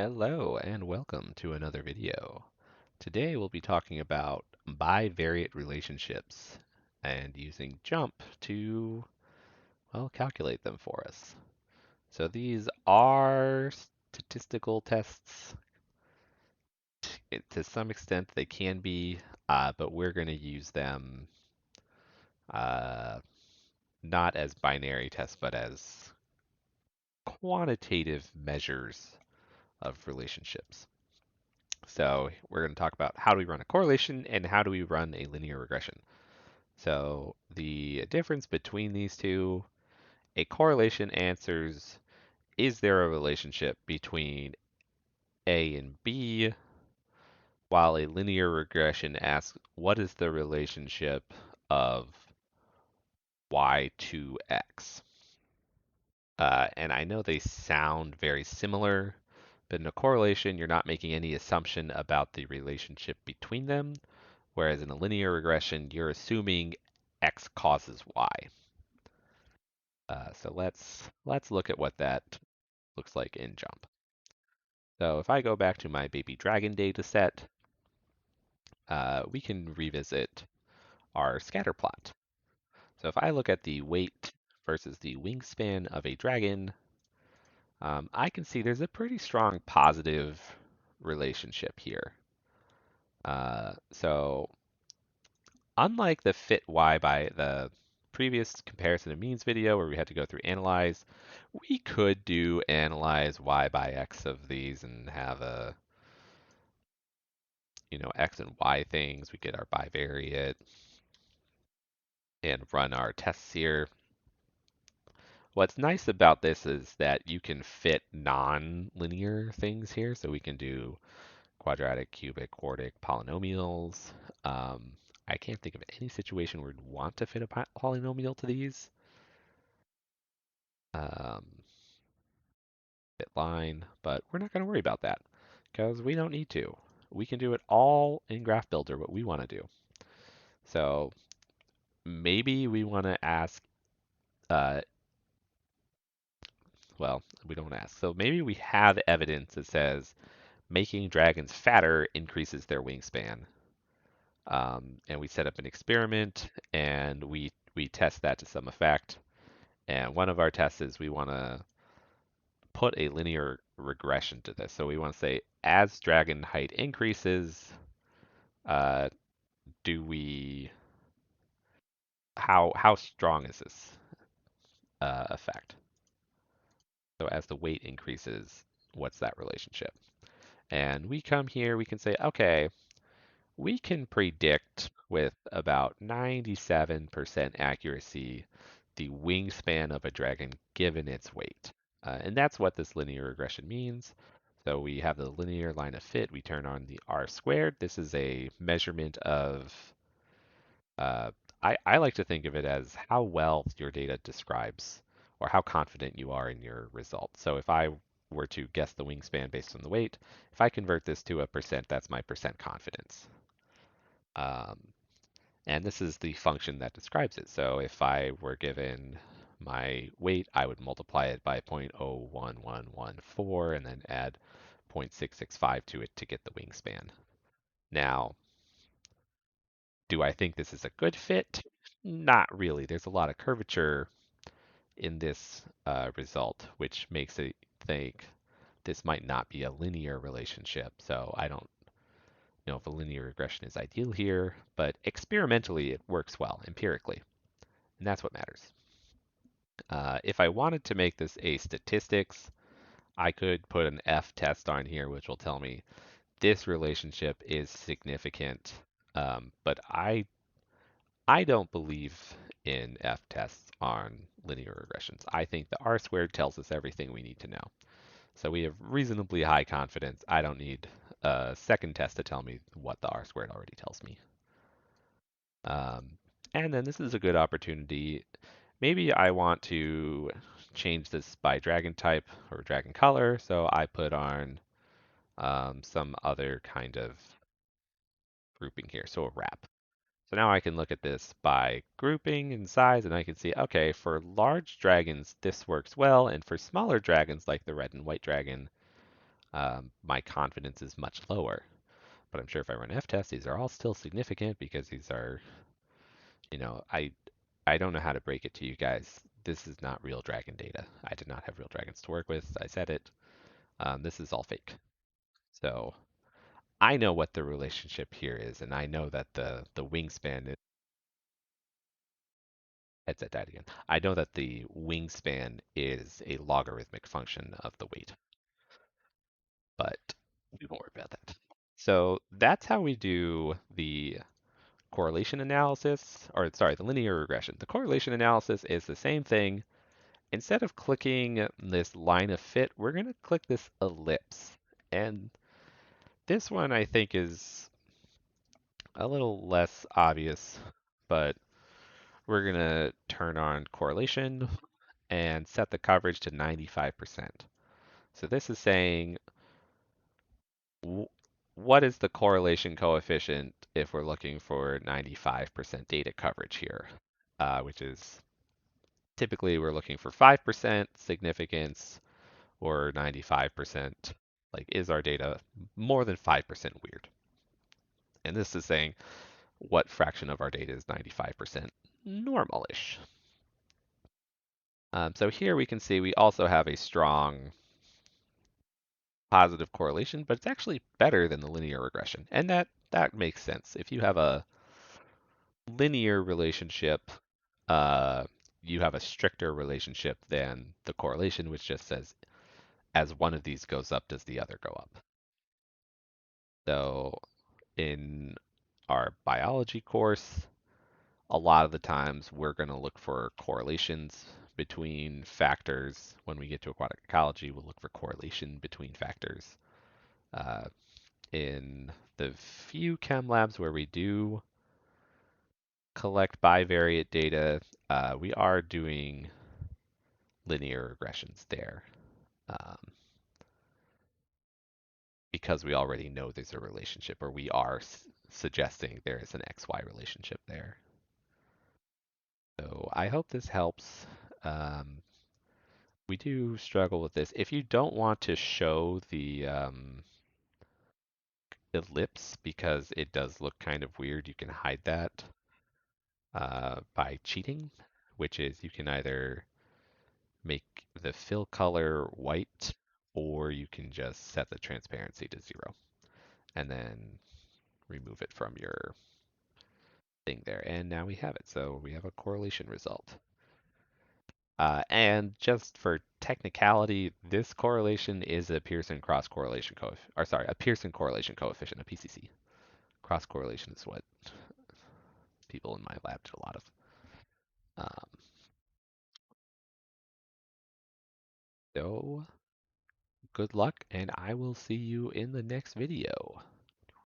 Hello and welcome to another video. Today we'll be talking about bivariate relationships and using JMP to, well, calculate them for us. So these are statistical tests. To some extent they can be, but we're going to use them uh, not as binary tests, but as quantitative measures of relationships. So we're going to talk about how do we run a correlation and how do we run a linear regression. So the difference between these two, a correlation answers, is there a relationship between A and B, while a linear regression asks, what is the relationship of Y to X? And I know they sound very similar, but in a correlation, you're not making any assumption about the relationship between them. Whereas in a linear regression, you're assuming X causes Y. So let's look at what that looks like in JMP. So if I go back to my baby dragon data set, we can revisit our scatter plot. So if I look at the weight versus the wingspan of a dragon, I can see there's a pretty strong positive relationship here. So unlike the fit Y by the previous comparison of means video where we had to go through analyze, we could do analyze Y by X of these and have a, X and Y things. We get our bivariate and run our tests here. What's nice about this is that you can fit non-linear things here. So we can do quadratic, cubic, quartic, polynomials. Um, I can't think of any situation where we'd want to fit a polynomial to these. Um, Fit line, but we're not going to worry about that because we don't need to. We can do it all in Graph Builder, what we want to do. So maybe we want to ask, uh, well, we don't ask. So maybe we have evidence that says making dragons fatter increases their wingspan. And we set up an experiment and we test that to some effect. And one of our tests is we want to put a linear regression to this. So we want to say as dragon height increases, uh, do we how strong is this effect? So as the weight increases, what's that relationship? And we come here, we can say, okay, we can predict with about 97% accuracy the wingspan of a dragon given its weight. And that's what this linear regression means. So we have the linear line of fit. We turn on the R squared. This is a measurement of, uh, I like to think of it as how well your data describes or how confident you are in your results. So if I were to guess the wingspan based on the weight, if I convert this to a percent, that's my percent confidence. Um, and this is the function that describes it. So if I were given my weight, I would multiply it by 0.01114 and then add 0.665 to it to get the wingspan. Now, do I think this is a good fit? Not really. There's a lot of curvature in this result, which makes it think this might not be a linear relationship. So I don't know if a linear regression is ideal here, but experimentally it works well empirically, and that's what matters. If I wanted to make this a statistics, I could put an F test on here, which will tell me this relationship is significant. But I don't believe in F tests on linear regressions. I think the R squared tells us everything we need to know. So we have reasonably high confidence. I don't need a second test to tell me what the R squared already tells me. And then this is a good opportunity. Maybe I want to change this by dragon type or dragon color. So I put on some other kind of grouping here. So a wrap. So now I can look at this by grouping and size, and I can see, okay, for large dragons, this works well. And for smaller dragons like the red and white dragon, my confidence is much lower. But I'm sure if I run F-tests, these are all still significant because these are, I don't know how to break it to you guys. This is not real dragon data. I did not have real dragons to work with. I said it. This is all fake. So I know what the relationship here is, and I know that the wingspan is, headset died again. I know that the wingspan is a logarithmic function of the weight, but we won't worry about that. So that's how we do the correlation analysis, or sorry, the linear regression. The correlation analysis is the same thing. Instead of clicking this line of fit, we're going to click this ellipse. And this one I think is a little less obvious, but we're going to turn on correlation and set the coverage to 95%. So this is saying what is the correlation coefficient if we're looking for 95% data coverage here, which is typically we're looking for 5% significance or 95%. Like, is our data more than 5% weird? And this is saying what fraction of our data is 95% normal-ish. So here we can see we also have a strong positive correlation, but it's actually better than the linear regression. And that makes sense. If you have a linear relationship, uh, you have a stricter relationship than the correlation, which just says as one of these goes up, does the other go up? So in our biology course, a lot of the times we're going to look for correlations between factors. When we get to aquatic ecology, we'll look for correlation between factors. Uh, in the few chem labs where we do collect bivariate data, we are doing linear regressions there um, because we already know there's a relationship, or we are suggesting there is an XY relationship there. So I hope this helps. Um, we do struggle with this. If you don't want to show the ellipse because it does look kind of weird, you can hide that by cheating, which is you can either make the fill color white or you can just set the transparency to 0 and then remove it from your thing there. And now we have it. So we have a correlation result. And just for technicality, this correlation is a Pearson cross correlation coefficient, or sorry, a Pearson correlation coefficient, a PCC. Cross correlation is what people in my lab did a lot of. Um, so good luck, and I will see you in the next video.